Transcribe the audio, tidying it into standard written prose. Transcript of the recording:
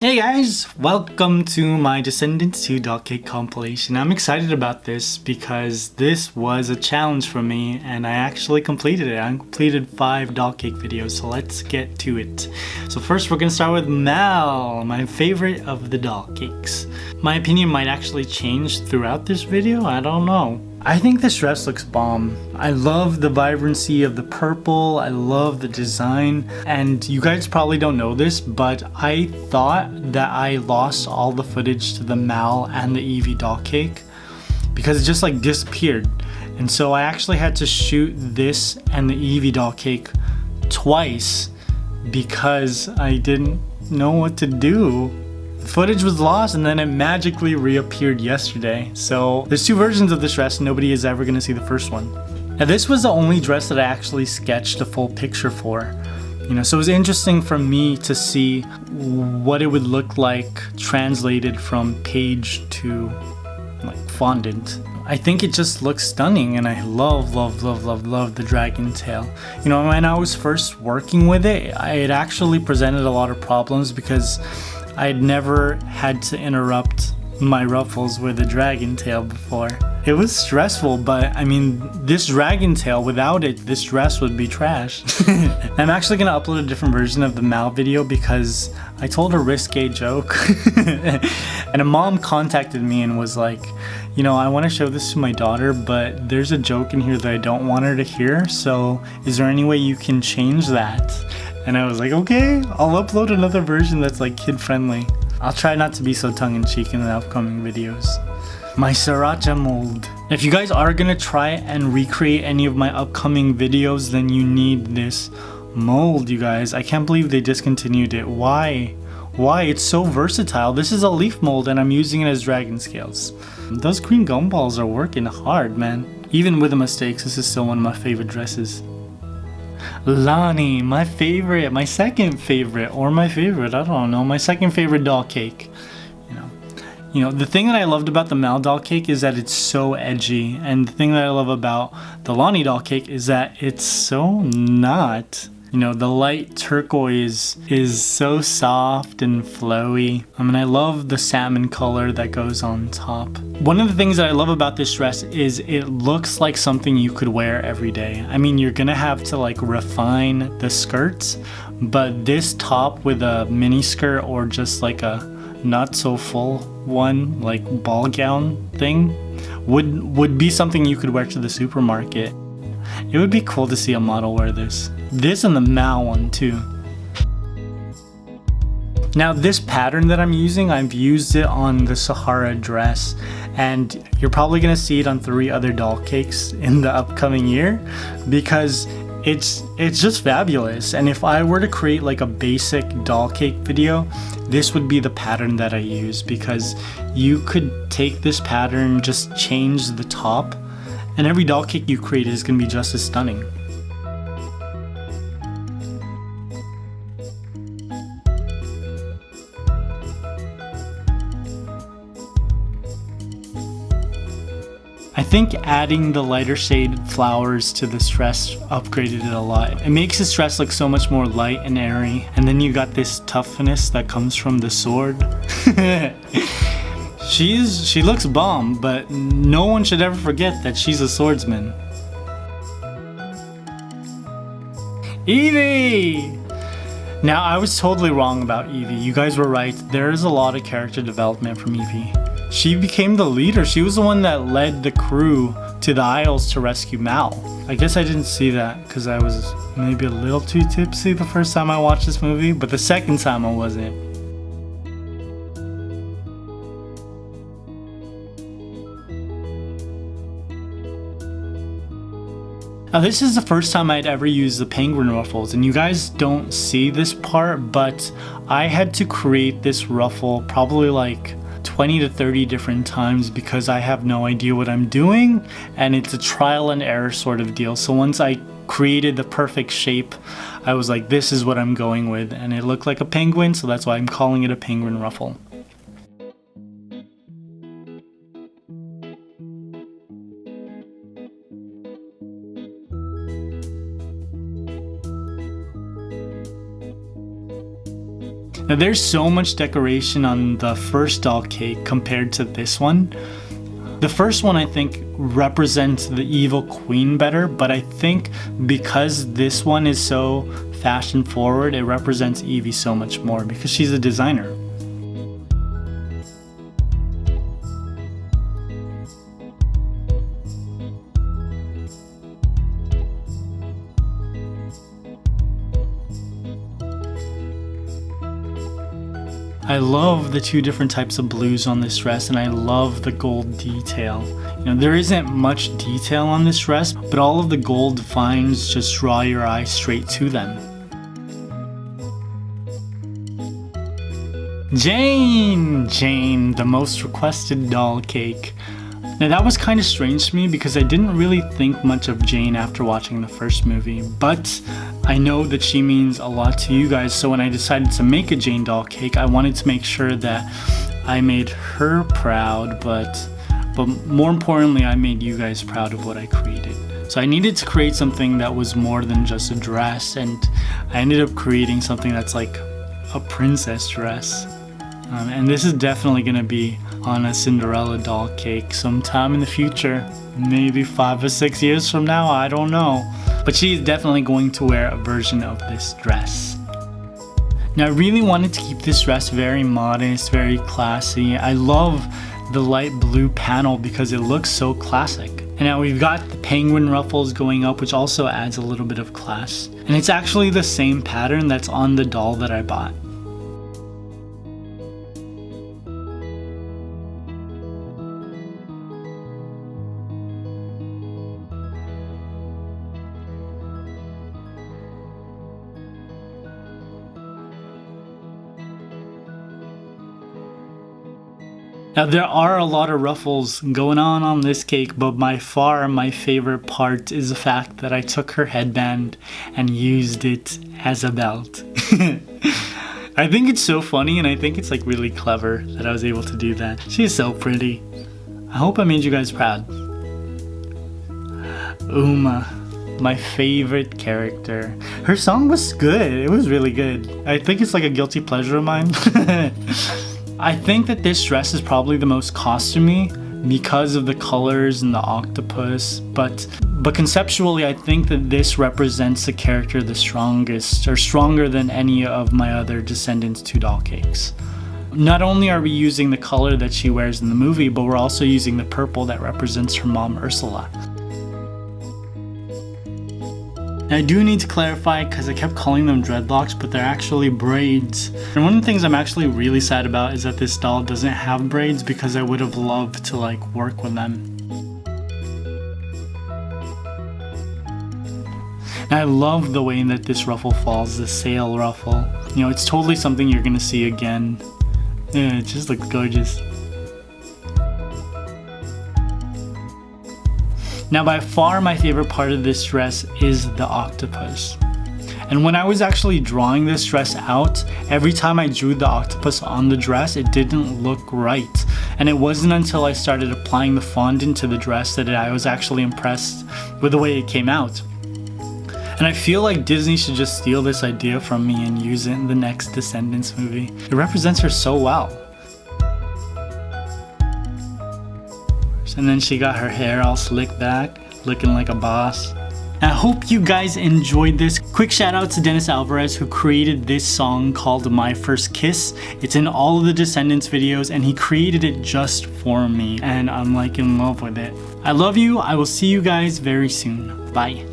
Hey guys, welcome to my Descendants 2 Doll Cake compilation. I'm excited about this because this was a challenge for me and I actually completed it. I completed 5 doll cake videos, so let's get to it. So first we're gonna start with Mal, my favorite of the doll cakes. My opinion might actually change throughout this video, I don't know. I think this dress looks bomb. I love the vibrancy of the purple, I love the design, and you guys probably don't know this, but I thought that I lost all the footage to the Mal and the Evie doll cake because it just like disappeared. And so I actually had to shoot this and the Evie doll cake twice because I didn't know what to do. Footage was lost and then it magically reappeared yesterday. So there's 2 versions of this dress. Nobody is ever gonna see the first one. Now this was the only dress that I actually sketched a full picture for. So it was interesting for me to see what it would look like translated from page to like fondant. I think it just looks stunning and I love the dragon tail. When I was first working with it, it actually presented a lot of problems because I had never had to interrupt my ruffles with a dragon tail before. It was stressful, but I mean, this dragon tail, without it, this dress would be trash. I'm actually gonna upload a different version of the Mal video because I told a risque joke. And a mom contacted me and was like, I want to show this to my daughter, but there's a joke in here that I don't want her to hear, so is there any way you can change that? And I was like, okay, I'll upload another version that's like kid friendly. I'll try not to be so tongue-in-cheek in the upcoming videos. My sriracha mold. If you guys are gonna try and recreate any of my upcoming videos, then you need this mold, you guys. I can't believe they discontinued it. Why? It's so versatile. This is a leaf mold and I'm using it as dragon scales. Those green gumballs are working hard, man. Even with the mistakes, this is still one of my favorite dresses. Lonnie, my favorite, my second favorite, or my favorite, I don't know, my second favorite doll cake. The thing that I loved about the Mal doll cake is that it's so edgy, and the thing that I love about the Lonnie doll cake is that it's so not. The light turquoise is so soft and flowy. I love the salmon color that goes on top. One of the things that I love about this dress is it looks like something you could wear every day. You're gonna have to like refine the skirts, but this top with a mini skirt or just like a not so full one, like ball gown thing, would be something you could wear to the supermarket. It would be cool to see a model wear this. This and the Mal one too. Now this pattern that I'm using, I've used it on the Sahara dress, and you're probably gonna see it on 3 other doll cakes in the upcoming year because it's just fabulous. And if I were to create like a basic doll cake video, this would be the pattern that I use because you could take this pattern, just change the top, and every doll cake you create is gonna be just as stunning. I think adding the lighter shade flowers to this dress upgraded it a lot. It makes this dress look so much more light and airy, and then you got this toughness that comes from the sword. She looks bomb, but no one should ever forget that she's a swordsman. Evie! Now I was totally wrong about Evie. You guys were right. There is a lot of character development from Evie. She became the leader. She was the one that led the crew to the Isles to rescue Mal. I guess I didn't see that because I was maybe a little too tipsy the first time I watched this movie, but the second time I wasn't. Now this is the first time I'd ever used the penguin ruffles, and you guys don't see this part, but I had to create this ruffle probably like 20 to 30 different times because I have no idea what I'm doing, and it's a trial and error sort of deal. So once I created the perfect shape, I was like, this is what I'm going with, and it looked like a penguin, so that's why I'm calling it a penguin ruffle. Now there's so much decoration on the first doll cake compared to this one. The first one I think represents the evil queen better, but I think because this one is so fashion forward, it represents Evie so much more because she's a designer. I love the two different types of blues on this dress, and I love the gold detail. You know, there isn't much detail on this dress, but all of the gold vines just draw your eye straight to them. Jane, the most requested doll cake. Now that was kind of strange to me because I didn't really think much of Jane after watching the first movie, but I know that she means a lot to you guys, so when I decided to make a Jane doll cake, I wanted to make sure that I made her proud, but more importantly, I made you guys proud of what I created. So I needed to create something that was more than just a dress, and I ended up creating something that's like a princess dress. And this is definitely going to be on a Cinderella doll cake sometime in the future. Maybe 5 or 6 years from now, I don't know. But she's definitely going to wear a version of this dress. Now I really wanted to keep this dress very modest, very classy. I love the light blue panel because it looks so classic. And now we've got the penguin ruffles going up, which also adds a little bit of class. And it's actually the same pattern that's on the doll that I bought. Now there are a lot of ruffles going on this cake, but by far my favorite part is the fact that I took her headband and used it as a belt. I think it's so funny, and I think it's like really clever that I was able to do that. She's so pretty. I hope I made you guys proud. Uma, my favorite character. Her song was good. It was really good. I think it's like a guilty pleasure of mine. I think that this dress is probably the most costumey because of the colors and the octopus, but conceptually I think that this represents the character the strongest, or stronger than any of my other Descendants 2 doll cakes. Not only are we using the color that she wears in the movie, but we're also using the purple that represents her mom Ursula. Now, I do need to clarify because I kept calling them dreadlocks, but they're actually braids. And one of the things I'm actually really sad about is that this doll doesn't have braids because I would have loved to like work with them. And I love the way that this ruffle falls, the sail ruffle. You know, it's totally something you're gonna see again. Yeah, it just looks gorgeous. Now by far my favorite part of this dress is the octopus. And when I was actually drawing this dress out, every time I drew the octopus on the dress, it didn't look right. And it wasn't until I started applying the fondant to the dress that I was actually impressed with the way it came out. And I feel like Disney should just steal this idea from me and use it in the next Descendants movie. It represents her so well. And then she got her hair all slicked back, looking like a boss. I hope you guys enjoyed this. Quick shout out to Dennis Alvarez, who created this song called My First Kiss. It's in all of the Descendants videos, and he created it just for me, and I'm like in love with it. I love you. I will see you guys very soon. Bye.